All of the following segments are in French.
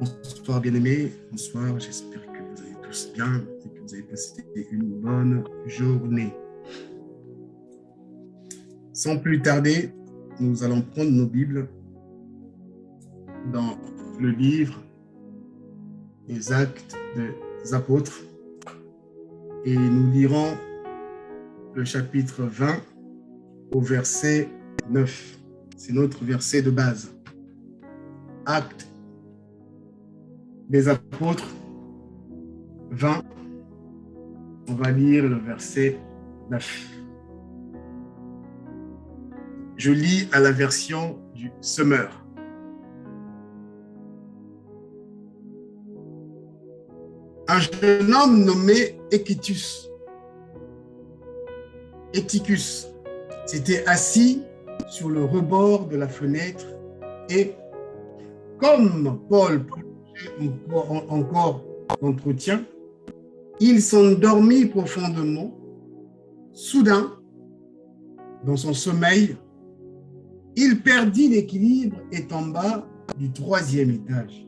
Bonsoir bien-aimés, bonsoir, j'espère que vous allez tous bien et que vous avez passé une bonne journée. Sans plus tarder, nous allons prendre nos Bibles dans le livre des Actes des Apôtres et nous lirons le chapitre 20 au verset 9. C'est notre verset de base. Actes des Apôtres 20, on va lire le verset 9. Je lis à la version du Semeur. Un jeune homme nommé Éticus s'était assis sur le rebord de la fenêtre et, comme Paul prolongeait encore l'entretien, il s'endormit profondément. Soudain, dans son sommeil, il perdit l'équilibre et tomba du 3e étage.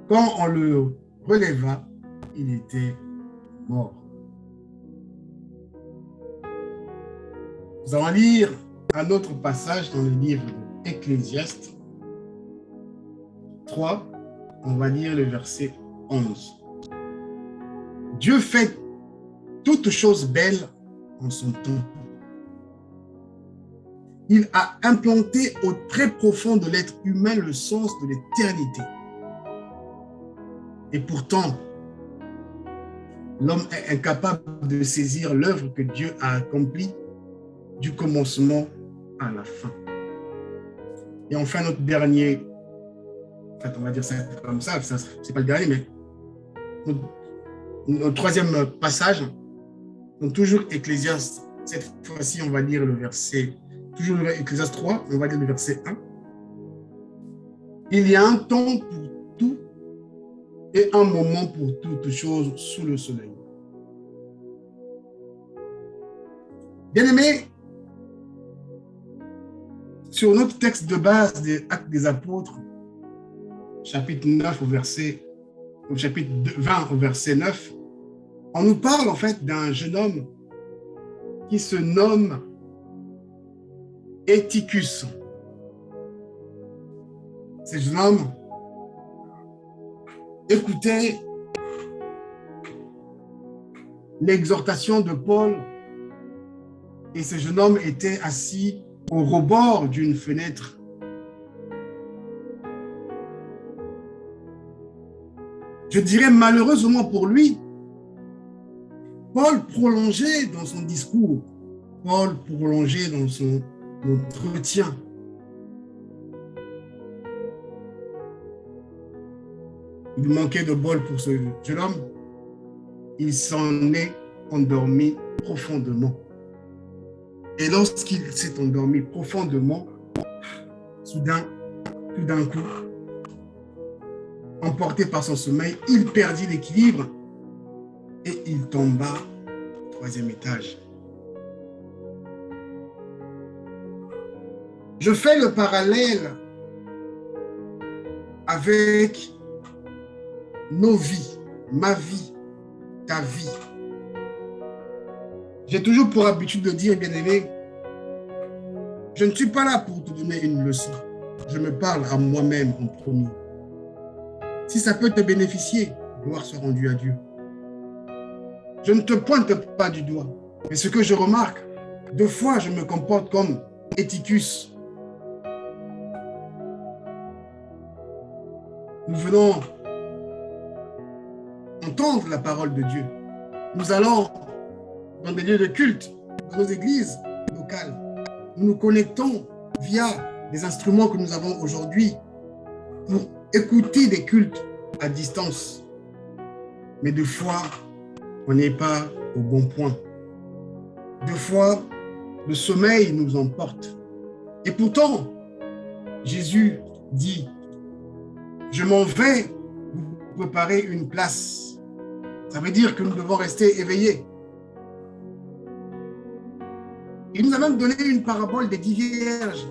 Quand on le releva, il était mort. Nous allons lire un autre passage dans le livre d'Ecclésiaste 3. On va lire le verset 11. Dieu fait toutes choses belles en son temps. Il a implanté au très profond de l'être humain le sens de l'éternité. Et pourtant, l'homme est incapable de saisir l'œuvre que Dieu a accomplie du commencement à la fin. Et enfin, notre dernier, en fait, on va dire ça comme ça c'est pas le dernier, mais notre troisième passage, donc toujours Ecclésiaste, cette fois-ci, on va lire le verset, toujours Ecclésiaste 3, on va lire le verset 1. Il y a un temps pour tout et un moment pour toutes choses sous le soleil. Bien-aimés, sur notre texte de base des Actes des Apôtres, chapitre 20 au verset 9, on nous parle en fait d'un jeune homme qui se nomme Éticus. Ce jeune homme écoutait l'exhortation de Paul et ce jeune homme était assis au rebord d'une fenêtre. Je dirais malheureusement pour lui, Paul prolongeait dans son discours, Paul prolongeait dans son entretien. Il manquait de bol pour ce jeune homme. Il s'en est endormi profondément. Et lorsqu'il s'est endormi profondément, soudain, tout d'un coup, emporté par son sommeil, il perdit l'équilibre et il tomba au 3e étage. Je fais le parallèle avec nos vies, ma vie, ta vie. J'ai toujours pour habitude de dire, bien-aimé, je ne suis pas là pour te donner une leçon. Je me parle à moi-même en premier. Si ça peut te bénéficier, gloire soit rendue à Dieu. Je ne te pointe pas du doigt. Mais ce que je remarque, 2 fois, je me comporte comme Éticus. Nous venons entendre la parole de Dieu. Nous allons dans des lieux de culte, dans nos églises locales. Nous nous connectons via des instruments que nous avons aujourd'hui pour écouter des cultes à distance. Mais 2 fois, on n'est pas au bon point. 2 fois, le sommeil nous emporte. Et pourtant, Jésus dit, je m'en vais vous préparer une place. Ça veut dire que nous devons rester éveillés. Il nous a même donné une parabole des 10 vierges.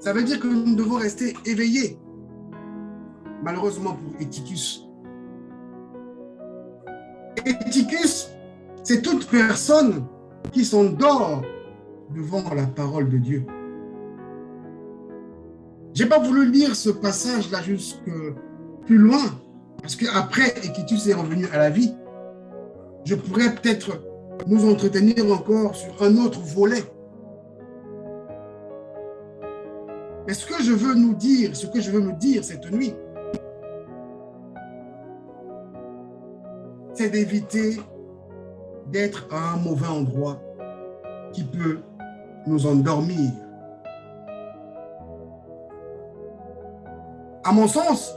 Ça veut dire que nous devons rester éveillés. malheureusement pour Éticus. Éticus, c'est toute personne qui s'endort devant la parole de Dieu. Je n'ai pas voulu lire ce passage-là jusque plus loin, parce qu'après Éticus est revenu à la vie, je pourrais peut-être nous entretenir encore sur un autre volet. Mais ce que je veux nous dire, ce que je veux me dire cette nuit, c'est d'éviter d'être à un mauvais endroit qui peut nous endormir. À mon sens,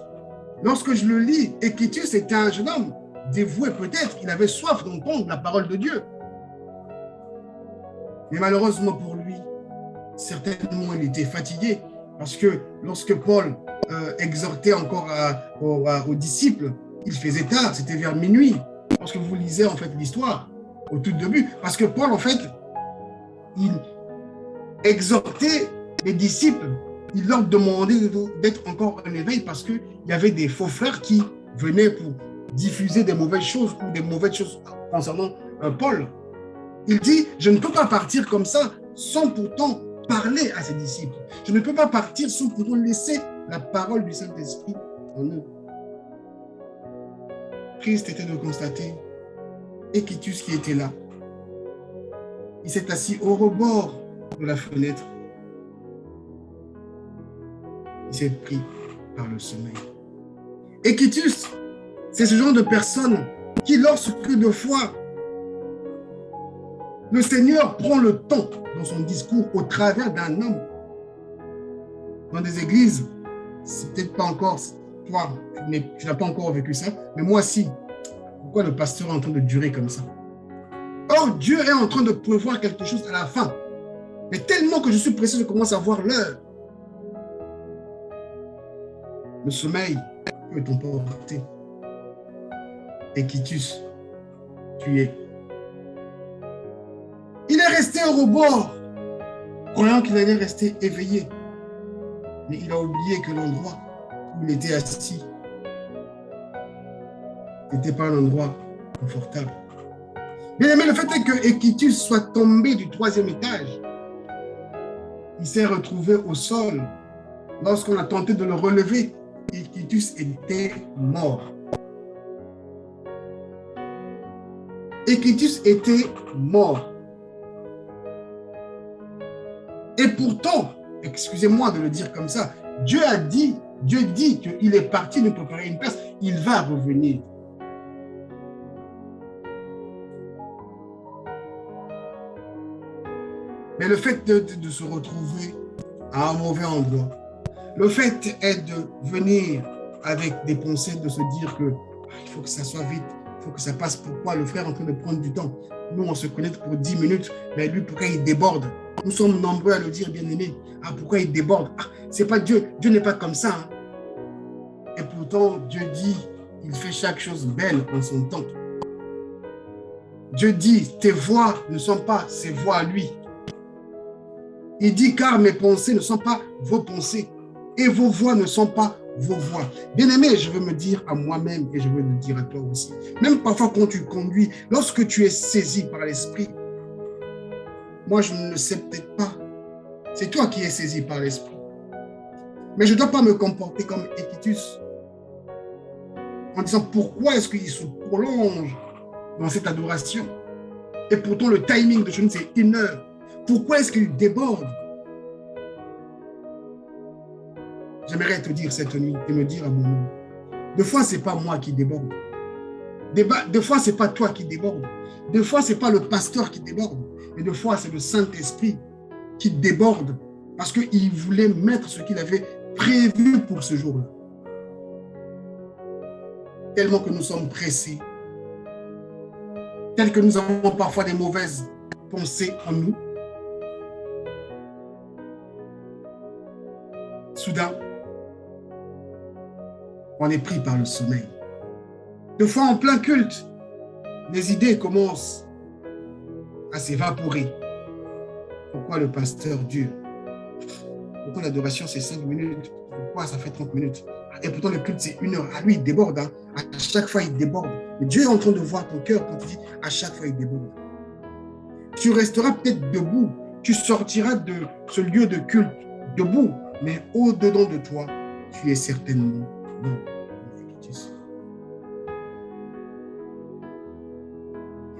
lorsque je le lis, Éticus était un jeune homme dévoué peut-être, il avait soif d'entendre la parole de Dieu. Mais malheureusement pour lui, certainement il était fatigué parce que lorsque Paul exhortait encore aux disciples, il faisait tard, c'était vers minuit. Lorsque vous lisez en fait l'histoire au tout début, parce que Paul en fait, il exhortait les disciples, il leur demandait d'être encore en éveil parce qu'il y avait des faux frères qui venaient pour diffuser des mauvaises choses ou des mauvaises choses concernant Paul. Il dit, je ne peux pas partir comme ça sans pourtant parler à ses disciples. Je ne peux pas partir sans pourtant laisser la parole du Saint-Esprit en eux. Triste était de constater Éticus qui était là. Il s'est assis au rebord de la fenêtre. Il s'est pris par le sommeil. Éticus, c'est ce genre de personne qui, lorsque de fois, le Seigneur prend le temps dans son discours au travers d'un homme. Dans des églises, c'est peut-être pas encore, toi, tu n'as pas encore vécu ça, mais moi si. Pourquoi le pasteur est en train de durer comme ça? Or, Dieu est en train de prévoir quelque chose à la fin. Mais tellement que je suis pressé, je commence à voir l'heure. Le sommeil peut t'emporter. Éticus, tu es. Il est resté au rebord, croyant qu'il allait rester éveillé. Mais il a oublié que l'endroit où il était assis n'était pas un endroit confortable. Bien aimé, le fait est que Éticus soit tombé du 3e étage. Il s'est retrouvé au sol. Lorsqu'on a tenté de le relever, Éticus était mort. Éticus était mort. Et pourtant, excusez-moi de le dire comme ça, Dieu dit qu'il est parti nous préparer une place, il va revenir. Mais le fait de se retrouver à un mauvais endroit, le fait est de venir avec des pensées, de se dire que il faut que ça soit vite, il faut que ça passe. Pourquoi le frère est en train de prendre du temps? Nous, on se connaît pour 10 minutes, mais lui, pourquoi il déborde? Nous sommes nombreux à le dire, bien-aimé. Ah, pourquoi il déborde? Ah, c'est pas Dieu. Dieu n'est pas comme ça. Hein. Et pourtant, Dieu dit, il fait chaque chose belle en son temps. Dieu dit, tes voix ne sont pas ses voix à lui. Il dit, car mes pensées ne sont pas vos pensées et vos voix ne sont pas vos voix. Bien-aimé, je veux me dire à moi-même et je veux le dire à toi aussi. Même parfois quand tu conduis, lorsque tu es saisi par l'esprit, moi je ne le sais peut-être pas. C'est toi qui es saisi par l'esprit. Mais je ne dois pas me comporter comme Éticus en disant pourquoi est-ce qu'il se prolonge dans cette adoration. Et pourtant le timing de Dieu, c'est 1 heure. Pourquoi est-ce qu'il déborde? J'aimerais te dire cette nuit et me dire à mon nom. Des fois, ce n'est pas moi qui déborde. Des fois, ce n'est pas toi qui déborde. Des fois, ce n'est pas le pasteur qui déborde. Mais des fois, c'est le Saint-Esprit qui déborde parce qu'il voulait mettre ce qu'il avait prévu pour ce jour-là. Tellement que nous sommes pressés. Tel que nous avons parfois des mauvaises pensées en nous. Soudain, on est pris par le sommeil. Des fois, en plein culte, les idées commencent à s'évaporer. Pourquoi le pasteur dure? Pourquoi l'adoration, c'est 5 minutes? Pourquoi ça fait 30 minutes? Et pourtant, le culte, c'est 1 heure. À lui, il déborde. Hein. À chaque fois, il déborde. Mais Dieu est en train de voir ton cœur quand il dit à chaque fois, il déborde. Tu resteras peut-être debout. Tu sortiras de ce lieu de culte debout. Mais au-dedans de toi, tu es certainement non.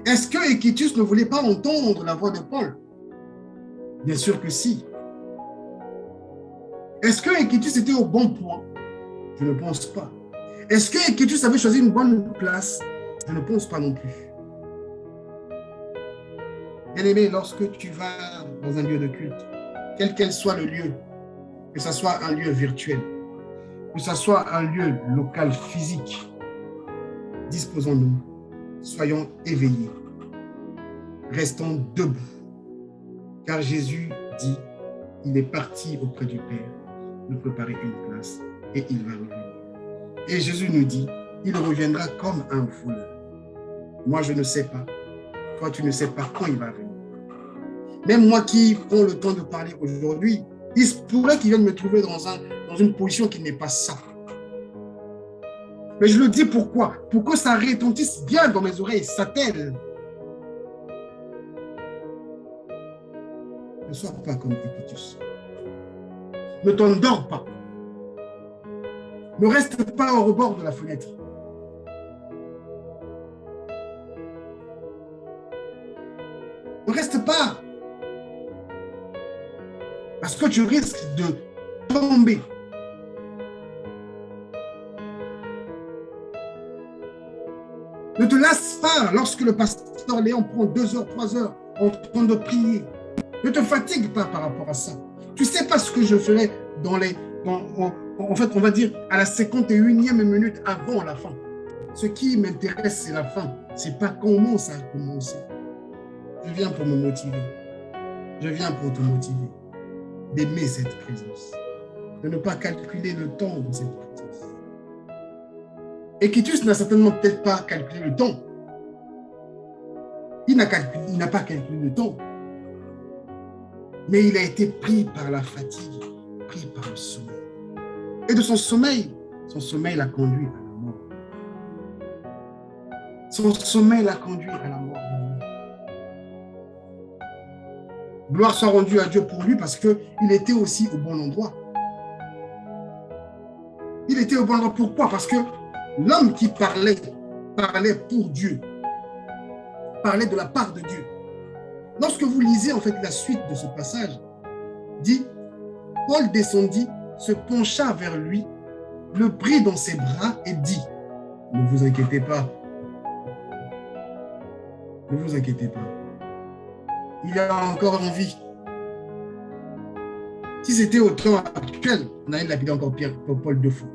Est-ce que Équitus ne voulait pas entendre la voix de Paul? Bien sûr que si. Est-ce que Équitus était au bon point? Je ne pense pas. Est-ce que Équitus avait choisi une bonne place? Je ne pense pas non plus. Bien-aimé, lorsque tu vas dans un lieu de culte, quel qu'elle soit le lieu, que ce soit un lieu virtuel, que ce soit un lieu local, physique, disposons-nous, soyons éveillés, restons debout, car Jésus dit, il est parti auprès du Père, nous préparer une place, et il va revenir. Et Jésus nous dit, il reviendra comme un voleur. Moi, je ne sais pas, toi, tu ne sais pas quand il va venir. Même moi qui prends le temps de parler aujourd'hui, il se pourrait qu'il vienne me trouver dans une position qui n'est pas ça. Mais je le dis pourquoi? Pour que ça retentisse bien dans mes oreilles, ça t'aide. Ne sois pas comme Équitus. Ne t'endors pas. Ne reste pas au rebord de la fenêtre. Ne reste pas. Parce que tu risques de tomber. Ne te lasse pas lorsque le pasteur Léon prend 2 heures, 3 heures en train de prier. Ne te fatigue pas par rapport à ça. Tu ne sais pas ce que je ferai en fait, on va dire à la 51e minute avant la fin. Ce qui m'intéresse, c'est la fin. Ce n'est pas comment ça a commencé. Je viens pour me motiver. Je viens pour te motiver. D'aimer cette présence. De ne pas calculer le temps de cette présence. Équitus n'a certainement peut-être pas calculé le temps. Il n'a pas calculé le temps. Mais il a été pris par la fatigue, pris par le sommeil. Et de son sommeil l'a conduit à la mort. Son sommeil l'a conduit à la mort. Gloire soit rendue à Dieu pour lui parce qu'il était aussi au bon endroit. Il était au bon endroit. Pourquoi? Parce que l'homme qui parlait pour Dieu, parlait de la part de Dieu. Lorsque vous lisez en fait la suite de ce passage, dit, Paul descendit, se pencha vers lui, le prit dans ses bras et dit, ne vous inquiétez pas, ne vous inquiétez pas, il a encore en vie. Si c'était au temps actuel, on allait lapider encore Pierre, Paul 2 fois.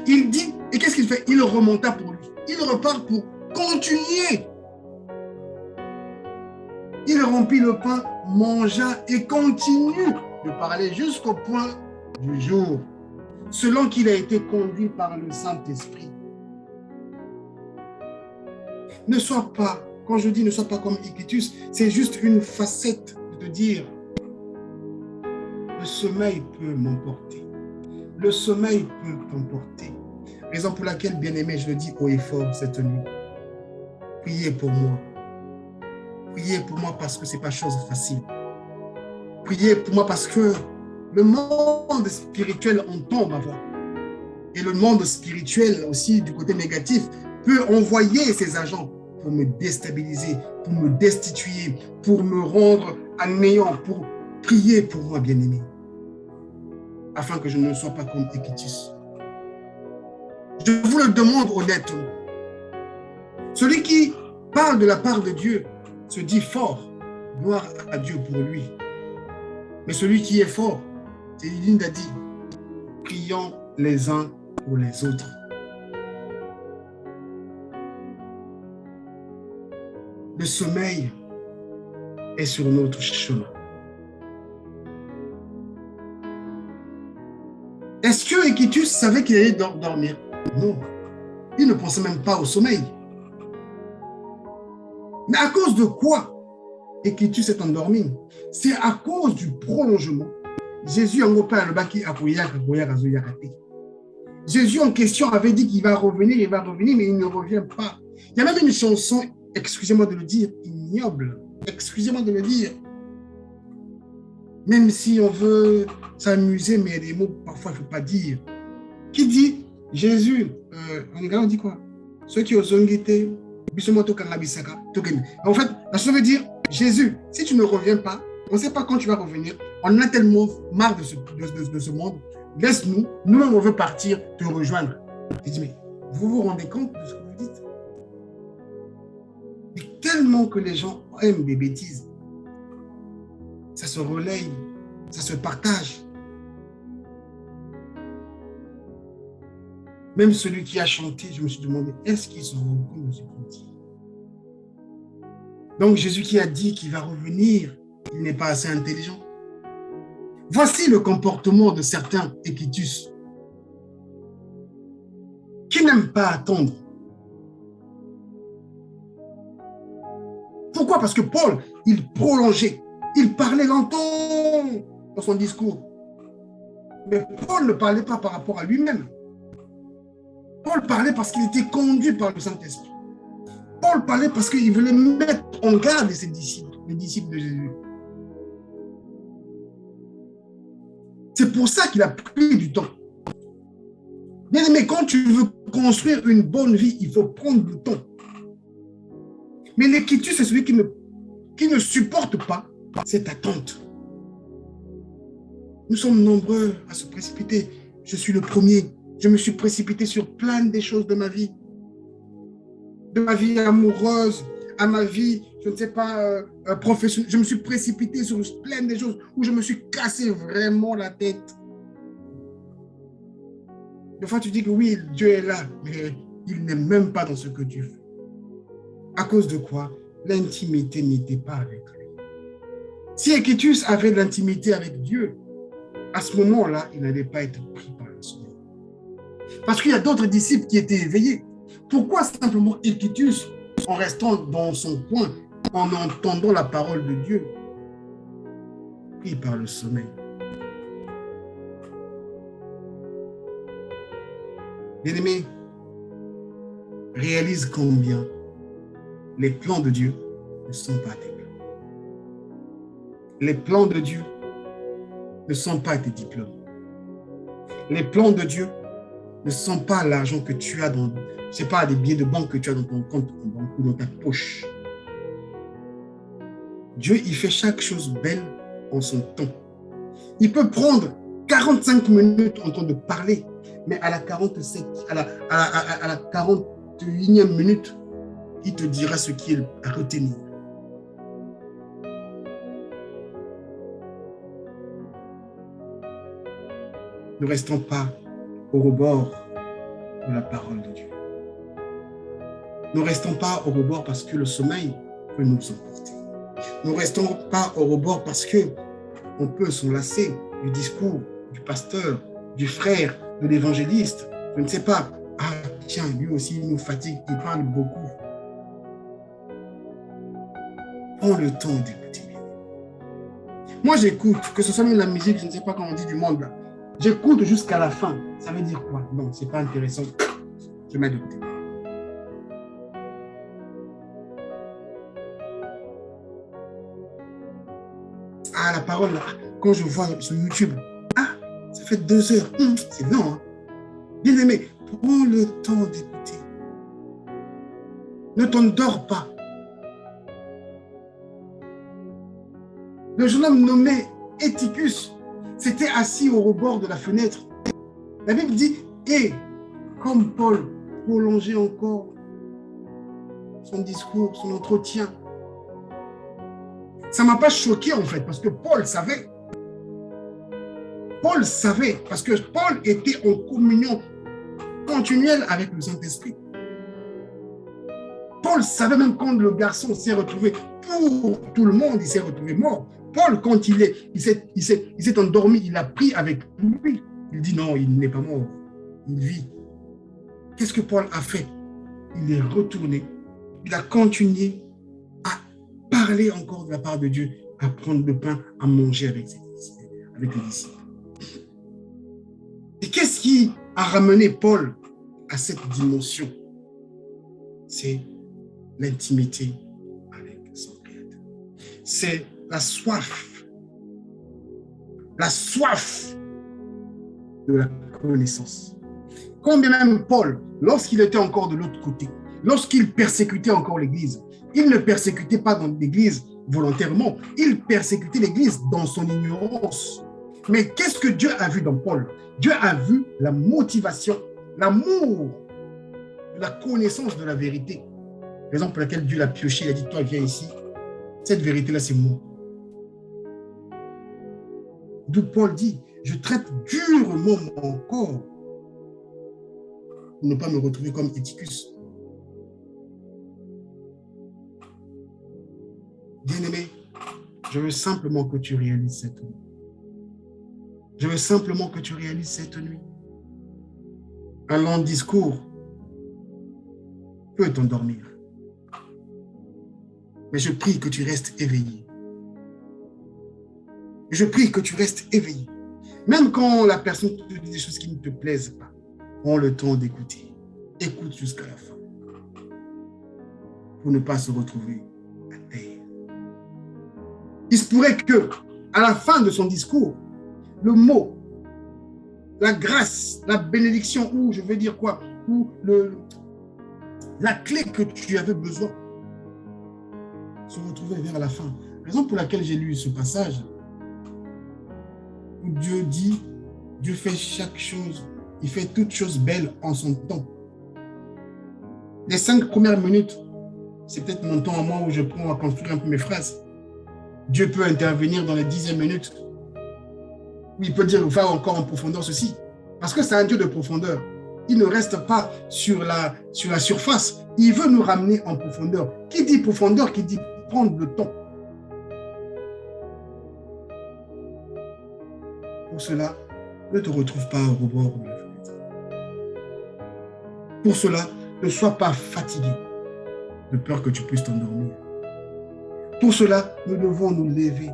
Il dit, et qu'est-ce qu'il fait? Il remonta pour lui. Il repart pour continuer. Il rompit le pain, mangea et continue de parler jusqu'au point du jour, selon qu'il a été conduit par le Saint-Esprit. Ne sois pas, quand je dis ne sois pas comme Équitus, c'est juste une facette de te dire le sommeil peut m'emporter. Le sommeil peut t'emporter. Raison pour laquelle, bien-aimé, je le dis haut et fort cette nuit. Priez pour moi. Priez pour moi parce que ce n'est pas chose facile. Priez pour moi parce que le monde spirituel entend ma voix. Et le monde spirituel aussi, du côté négatif, peut envoyer ses agents pour me déstabiliser, pour me destituer, pour me rendre à néant, pour prier pour moi, bien-aimé, afin que je ne sois pas comme Équitus. Je vous le demande honnêtement. Celui qui parle de la part de Dieu se dit fort, gloire à Dieu pour lui. Mais celui qui est fort, c'est Lynn a dit, prions les uns pour les autres. Le sommeil est sur notre chemin. Est-ce que Équitus savait qu'il allait dormir? Non. Il ne pensait même pas au sommeil. Mais à cause de quoi Équitus s'est endormi? C'est à cause du prolongement. Jésus a ngopé le baki akoya azoya raté. Jésus en question avait dit qu'il va revenir, mais il ne revient pas. Il y a même une chanson, excusez-moi de le dire, ignoble. Excusez-moi de le dire. Même si on veut s'amuser, mais il y a des mots parfois il ne faut pas dire. Qui dit Jésus, en Ghana on dit quoi? Ceux qui ont zongité, en fait, la chose veut dire Jésus, si tu ne reviens pas, on ne sait pas quand tu vas revenir. On a tellement marre de ce monde. Laisse-nous, nous-mêmes on veut partir te rejoindre. Je dis, mais vous vous rendez compte de ce que vous dites? Mais tellement que les gens aiment des bêtises, ça se relaye, ça se partage. Même celui qui a chanté, je me suis demandé, est-ce qu'ils se rendent compte de ce qu'il dit? Donc Jésus qui a dit qu'il va revenir, il n'est pas assez intelligent. Voici le comportement de certains équitus qui n'aiment pas attendre. Pourquoi? Parce que Paul, il prolongeait, il parlait longtemps dans son discours. Mais Paul ne parlait pas par rapport à lui-même. Paul parlait parce qu'il était conduit par le Saint-Esprit. Paul parlait parce qu'il voulait mettre en garde ses disciples, les disciples de Jésus. C'est pour ça qu'il a pris du temps. Bien aimé, quand tu veux construire une bonne vie, il faut prendre du temps. Mais l'équitus, c'est celui qui ne supporte pas cette attente. Nous sommes nombreux à se précipiter. Je suis le premier. Je me suis précipité sur plein des choses de ma vie. De ma vie amoureuse, à ma vie, je ne sais pas, professionnelle. Je me suis précipité sur plein des choses où je me suis cassé vraiment la tête. Des fois, tu dis que oui, Dieu est là, mais il n'est même pas dans ce que tu fais. À cause de quoi? L'intimité n'était pas avec lui. Si Équitus avait de l'intimité avec Dieu, à ce moment-là, il n'allait pas être pris par le sommeil. Parce qu'il y a d'autres disciples qui étaient éveillés. Pourquoi simplement Équitus, en restant dans son coin, en entendant la parole de Dieu, pris par le sommeil? Bien-aimé, réalise combien les plans de Dieu ne sont pas tes plans. Les plans de Dieu ne sont pas tes diplômes. Les plans de Dieu ne sont pas l'argent que tu as dans, ce n'est pas des billets de banque que tu as dans ton compte en banque ou dans ta poche. Dieu, il fait chaque chose belle en son temps. Il peut prendre 45 minutes en train de parler, mais à la 47, à la 41e minute, il te dira ce qu'il a à retenir. Ne restons pas au rebord de la parole de Dieu. Ne restons pas au rebord parce que le sommeil peut nous emporter. Ne restons pas au rebord parce qu'on peut s'enlacer du discours du pasteur, du frère, de l'évangéliste. Je ne sais pas. Ah, tiens, lui aussi, il nous fatigue, il parle beaucoup. Prends le temps d'écouter. Moi, j'écoute, que ce soit même la musique, je ne sais pas comment on dit du monde là. J'écoute jusqu'à la fin. Ça veut dire quoi? Non, c'est pas intéressant. Je mets de côté. Ah, la parole, là, quand je vois sur YouTube, ah, ça fait 2 heures. C'est long, hein? Bien aimé, prends le temps d'écouter. Ne t'endors pas. Le jeune homme nommé Éticus s'était assis au rebord de la fenêtre. La Bible dit, et comme Paul prolongeait encore son discours, son entretien, ça ne m'a pas choqué en fait, parce que Paul savait. Paul savait, parce que Paul était en communion continuelle avec le Saint-Esprit. Paul savait même quand le garçon s'est retrouvé, pour tout le monde, il s'est retrouvé mort. Paul, quand il s'est endormi, il a pris avec lui. Il dit non, il n'est pas mort, il vit. Qu'est-ce que Paul a fait? Il est retourné, il a continué à parler encore de la part de Dieu, à prendre le pain, à manger avec les disciples. Et qu'est-ce Qu'est-ce qui a ramené Paul à cette dimension? C'est l'intimité avec son Créateur. C'est la soif de la connaissance. Combien même Paul, lorsqu'il était encore de l'autre côté, lorsqu'il persécutait encore l'Église, il ne persécutait pas dans l'Église volontairement, il persécutait l'Église dans son ignorance. Mais qu'est-ce que Dieu a vu dans Paul? Dieu a vu la motivation, l'amour, la connaissance de la vérité. Raison pour laquelle Dieu l'a pioché, il a dit, toi, viens ici. Cette vérité-là, c'est moi. D'où Paul dit, je traite durement mon corps pour ne pas me retrouver comme Éticus. Bien-aimé, je veux simplement que tu réalises cette nuit. Je veux simplement que tu réalises cette nuit. Un long discours peut t'endormir. Mais je prie que tu restes éveillé. Je prie que tu restes éveillé. Même quand la personne te dit des choses qui ne te plaisent pas, prends le temps d'écouter. Écoute jusqu'à la fin. Pour ne pas se retrouver à terre. Il se pourrait que, à la fin de son discours, le mot, la grâce, la bénédiction, ou je veux dire quoi, ou la clé que tu avais besoin, se retrouvait vers la fin. La raison pour laquelle j'ai lu ce passage, où Dieu dit, Dieu fait chaque chose, il fait toutes choses belles en son temps. Les 5 premières minutes, c'est peut-être mon temps à moi où je prends à construire un peu mes phrases. Dieu peut intervenir dans les 10e minutes. Où il peut dire, va encore en profondeur ceci. Parce que c'est un Dieu de profondeur. Il ne reste pas sur la surface. Il veut nous ramener en profondeur. Qui dit profondeur, qui dit prendre le temps. Pour cela, ne te retrouve pas au rebord de la fenêtre. Pour cela, ne sois pas fatigué de peur que tu puisses t'endormir. Pour cela, nous devons nous lever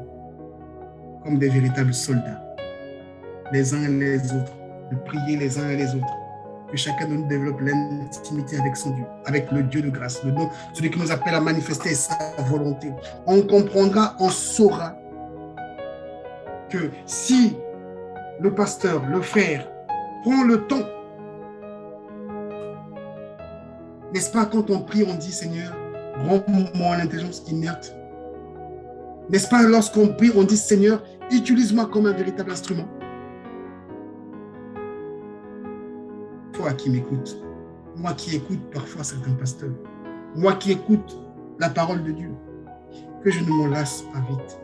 comme des véritables soldats, les uns et les autres, de prier les uns et les autres, que chacun de nous développe l'intimité avec son Dieu, avec le Dieu de grâce, celui qui nous appelle à manifester sa volonté. On comprendra, on saura que si le pasteur, le frère, prend le temps, n'est-ce pas, quand on prie, on dit, Seigneur, rends-moi l'intelligence inerte. N'est-ce pas, lorsqu'on prie, on dit, Seigneur, utilise-moi comme un véritable instrument. Toi qui m'écoutes, moi qui écoute parfois certains pasteurs, moi qui écoute la parole de Dieu, que je ne m'en lasse pas vite.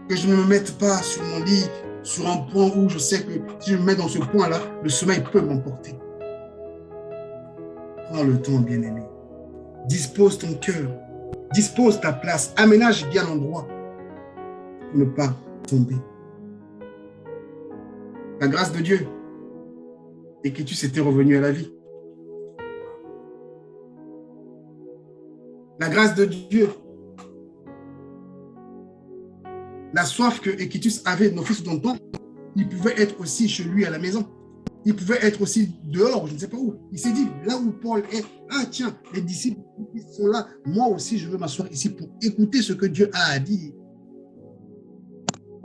Que je ne me mette pas sur mon lit, sur un point où je sais que si je me mets dans ce point-là, le sommeil peut m'emporter. Prends le temps, bien-aimé. Dispose ton cœur. Dispose ta place. Aménage bien l'endroit pour ne pas tomber. La grâce de Dieu, Équitus était revenu à la vie. La grâce de Dieu, la soif que Équitus avait d'office dans le temps, il pouvait être aussi chez lui à la maison. Il pouvait être aussi dehors, je ne sais pas où. Il s'est dit, là où Paul est, ah tiens, les disciples sont là. Moi aussi, je veux m'asseoir ici pour écouter ce que Dieu a à dire.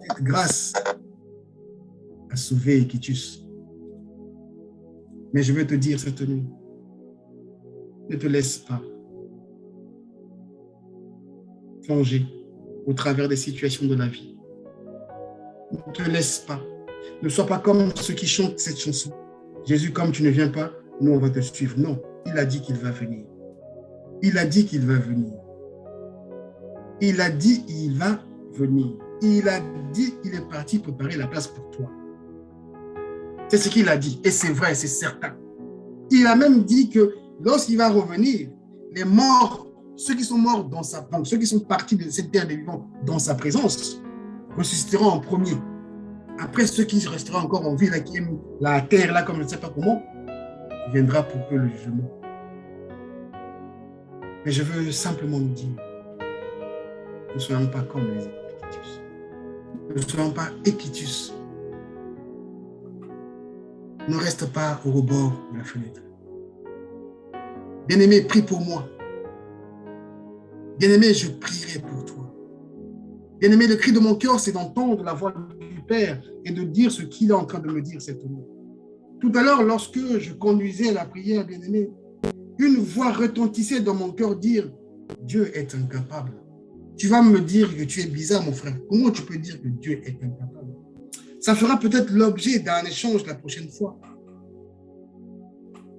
Cette grâce a sauvé Équitus. Mais je veux te dire cette nuit, ne te laisse pas plonger au travers des situations de la vie. Ne te laisse pas. Ne sois pas comme ceux qui chantent cette chanson. Jésus, comme tu ne viens pas, nous, on va te suivre. Non, il a dit qu'il va venir. Il a dit qu'il va venir. Il a dit qu'il va venir. Il a dit qu'il est parti préparer la place pour toi. C'est ce qu'il a dit. Et c'est vrai, c'est certain. Il a même dit que lorsqu'il va revenir, les morts, ceux qui sont morts dans sa présence, ceux qui sont partis de cette terre des vivants dans sa présence, ressusciteront en premier. Après, ceux qui resteront encore en vie, là, qui aiment la terre, là, comme je ne sais pas comment, viendra pour eux le jugement. Mais je veux simplement nous dire, ne soyons pas comme les Équitus. Ne soyons pas Équitus. Ne reste pas au rebord de la fenêtre. Bien-aimé, prie pour moi. Bien-aimé, je prierai pour toi. Bien-aimé, le cri de mon cœur, c'est d'entendre la voix du Père et de dire ce qu'il est en train de me dire cette nuit. Tout à l'heure, lorsque je conduisais la prière, bien-aimé, une voix retentissait dans mon cœur dire « Dieu est incapable ». Tu vas me dire que tu es bizarre, mon frère. Comment tu peux dire que Dieu est incapable? Ça fera peut-être l'objet d'un échange la prochaine fois.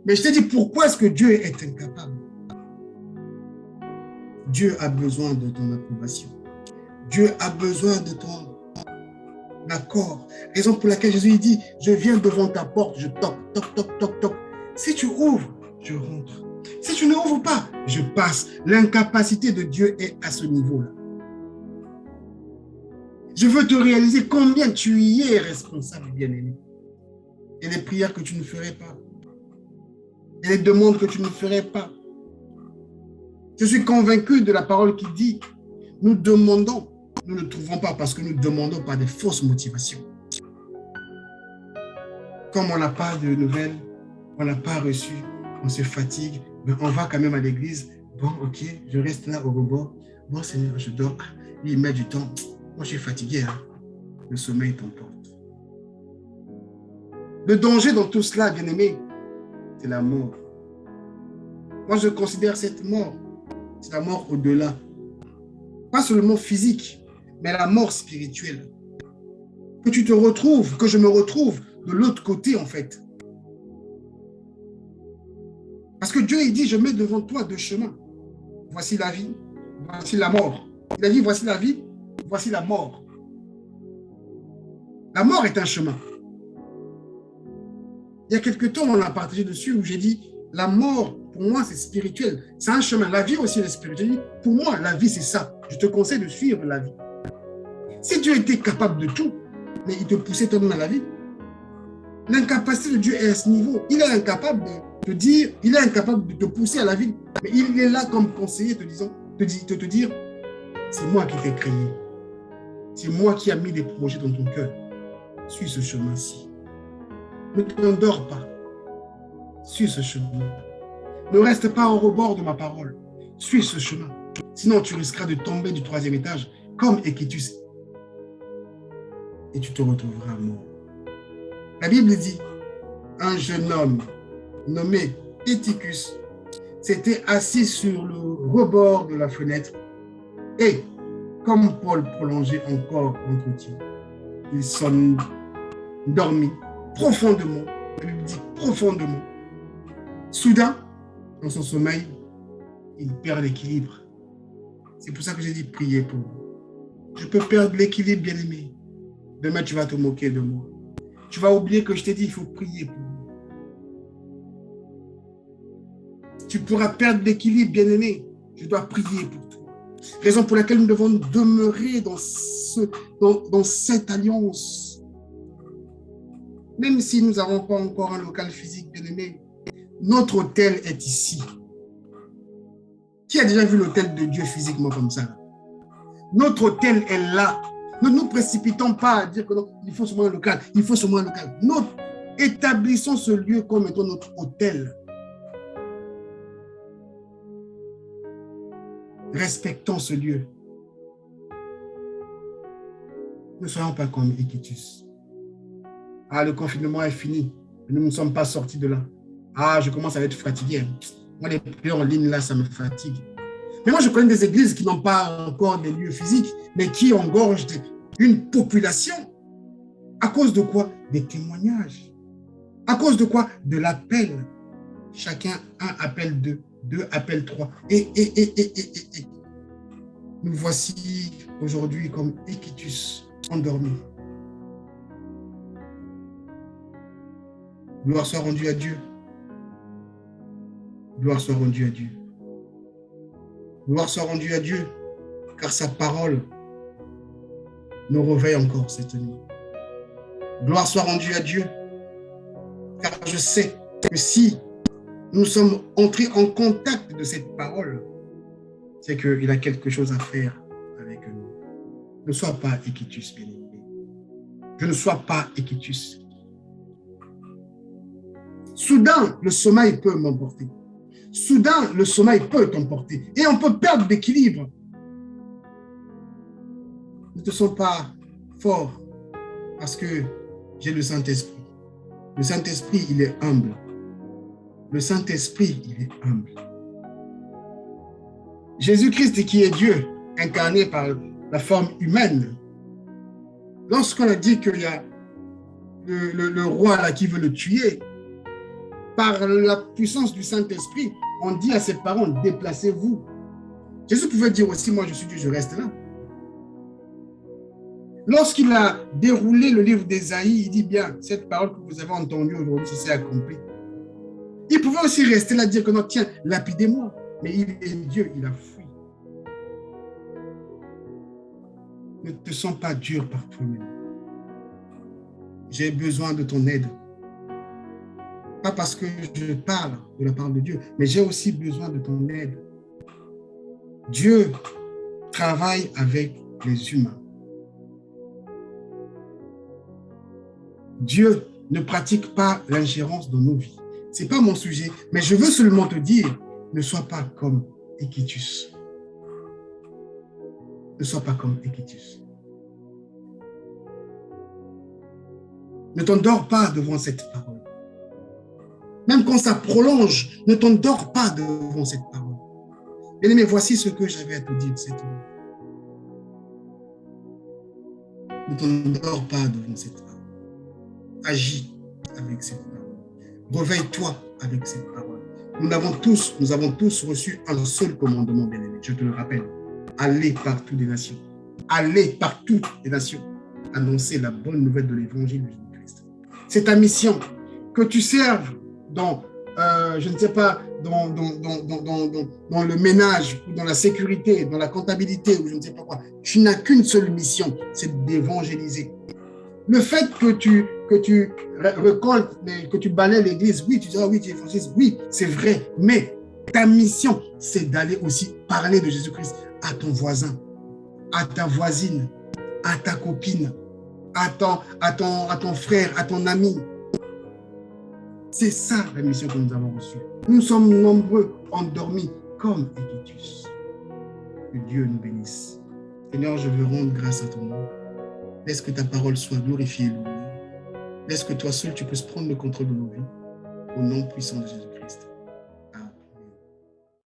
Mais je t'ai dit, pourquoi est-ce que Dieu est incapable? Dieu a besoin de ton approbation. Dieu a besoin de ton accord. Raison pour laquelle Jésus dit, je viens devant ta porte, je toque, toque, toque, toque, toque. Si tu ouvres, je rentre. Si tu ne ouvres pas, je passe. L'incapacité de Dieu est à ce niveau-là. Je veux te réaliser combien tu y es responsable, bien-aimé. Et les prières que tu ne ferais pas. Et les demandes que tu ne ferais pas. Je suis convaincu de la parole qui dit, nous demandons, nous ne trouvons pas parce que nous demandons par des fausses motivations. Comme on n'a pas de nouvelles, on n'a pas reçu, on se fatigue, mais on va quand même à l'église. Bon, ok, je reste là au rebord. Bon, Seigneur, je dors. Il met du temps. Moi, je suis fatigué. Hein? Le sommeil t'emporte. Le danger dans tout cela, bien-aimé, c'est la mort. Moi, je considère cette mort, c'est la mort au-delà. Pas seulement physique, mais la mort spirituelle. Que tu te retrouves, que je me retrouve de l'autre côté, en fait. Parce que Dieu, il dit, je mets devant toi deux chemins. Voici la vie, voici la mort. Il a dit, voici la vie, voici la mort. La mort est un chemin. Il y a quelque temps, on a partagé dessus où j'ai dit, la mort, pour moi, c'est spirituel. C'est un chemin. La vie aussi est spirituelle. Pour moi, la vie, c'est ça. Je te conseille de suivre la vie. Si Dieu était capable de tout, mais il te poussait toi-même à la vie, l'incapacité de Dieu est à ce niveau. Il est incapable de te dire, il est incapable de te pousser à la vie. Mais il est là comme conseiller, te dire, c'est moi qui t'ai créé. C'est moi qui ai mis des projets dans ton cœur. Suis ce chemin-ci. Ne t'endors pas. Suis ce chemin. Ne reste pas au rebord de ma parole. Suis ce chemin. Sinon, tu risqueras de tomber du 3e étage, comme Équitus. Et tu te retrouveras mort. La Bible dit, un jeune homme nommé Éticus s'était assis sur le rebord de la fenêtre et, comme Paul prolongeait encore l'entretien, il s'endormit profondément. La Bible dit profondément. Soudain, dans son sommeil, il perd l'équilibre. C'est pour ça que j'ai dit prier pour vous. Je peux perdre l'équilibre, bien-aimé. Demain, tu vas te moquer de moi. Tu vas oublier que je t'ai dit, il faut prier pour moi. Tu pourras perdre l'équilibre, bien-aimé. Je dois prier pour toi. Raison pour laquelle nous devons demeurer dans cette alliance. Même si nous n'avons pas encore un local physique, bien-aimé, notre hôtel est ici. Qui a déjà vu l'hôtel de Dieu physiquement comme ça? Notre hôtel est là. Ne nous précipitons pas à dire que non, il faut seulement un local, il faut seulement un local. Non, établissons ce lieu comme étant notre hôtel. Respectons ce lieu. Ne soyons pas comme Équitus. Ah, le confinement est fini. Nous ne sommes pas sortis de là. Ah, je commence à être fatigué. Moi, les prières en ligne, là, ça me fatigue. Mais moi, je connais des églises qui n'ont pas encore des lieux physiques, mais qui engorgent une population. À cause de quoi? Des témoignages. À cause de quoi? De l'appel. Chacun, un appelle deux, deux appelle trois. Et. Nous voici aujourd'hui comme Équitus, endormi. Gloire soit rendue à Dieu. Gloire soit rendue à Dieu. Gloire soit rendue à Dieu, car sa parole nous réveille encore cette nuit. Gloire soit rendue à Dieu, car je sais que si nous sommes entrés en contact de cette parole, c'est qu'il a quelque chose à faire avec nous. Ne sois pas Équitus, bien-aimé. Je ne sois pas Équitus. Soudain, le sommeil peut m'emporter. Soudain, le sommeil peut t'emporter. Et on peut perdre l'équilibre. Ne te sens pas fort parce que j'ai le Saint-Esprit. Le Saint-Esprit, il est humble. Le Saint-Esprit, il est humble. Jésus-Christ qui est Dieu, incarné par la forme humaine. Lorsqu'on a dit qu'il y a le roi là qui veut le tuer, par la puissance du Saint-Esprit, on dit à ses parents, déplacez-vous. Jésus pouvait dire aussi, moi je suis Dieu, je reste là. Lorsqu'il a déroulé le livre d'Ésaïe, il dit bien, cette parole que vous avez entendue aujourd'hui, c'est accompli. Il pouvait aussi rester là, dire que non, tiens, lapidez-moi. Mais il est Dieu, il a fui. Ne te sens pas dur par toi-même. J'ai besoin de ton aide. Pas parce que je parle de la part de Dieu, mais j'ai aussi besoin de ton aide. Dieu travaille avec les humains. Dieu ne pratique pas l'ingérence dans nos vies. Ce n'est pas mon sujet, mais je veux seulement te dire, ne sois pas comme Équitus. Ne sois pas comme Équitus. Ne t'endors pas devant cette parole. Même quand ça prolonge, ne t'endors pas devant cette parole. Bien-aimé, voici ce que j'avais à te dire cette nuit. Ne t'endors pas devant cette parole. Agis avec cette parole. Réveille-toi avec cette parole. Nous avons tous reçu un seul commandement, bien-aimé. Je te le rappelle. Allez partout des nations. Allez partout des nations. Annoncer la bonne nouvelle de l'évangile de Jésus-Christ. C'est ta mission. Que tu serves dans, je ne sais pas, dans le ménage, ou dans la sécurité, dans la comptabilité, ou je ne sais pas quoi. Tu n'as qu'une seule mission, c'est d'évangéliser. Le fait que tu récoltes, que tu balayes l'église, oui, tu dis, ah oui, tu évangélises, oui, c'est vrai, mais ta mission, c'est d'aller aussi parler de Jésus-Christ à ton voisin, à ta voisine, à ta copine, à ton frère, à ton ami. C'est ça la mission que nous avons reçue. Nous sommes nombreux, endormis, comme Équitus. Que Dieu nous bénisse. Seigneur, je veux rendre grâce à ton nom. Laisse que ta parole soit glorifiée et louée. Laisse que toi seul, tu puisses prendre le contrôle de nos vies. Au nom puissant de Jésus.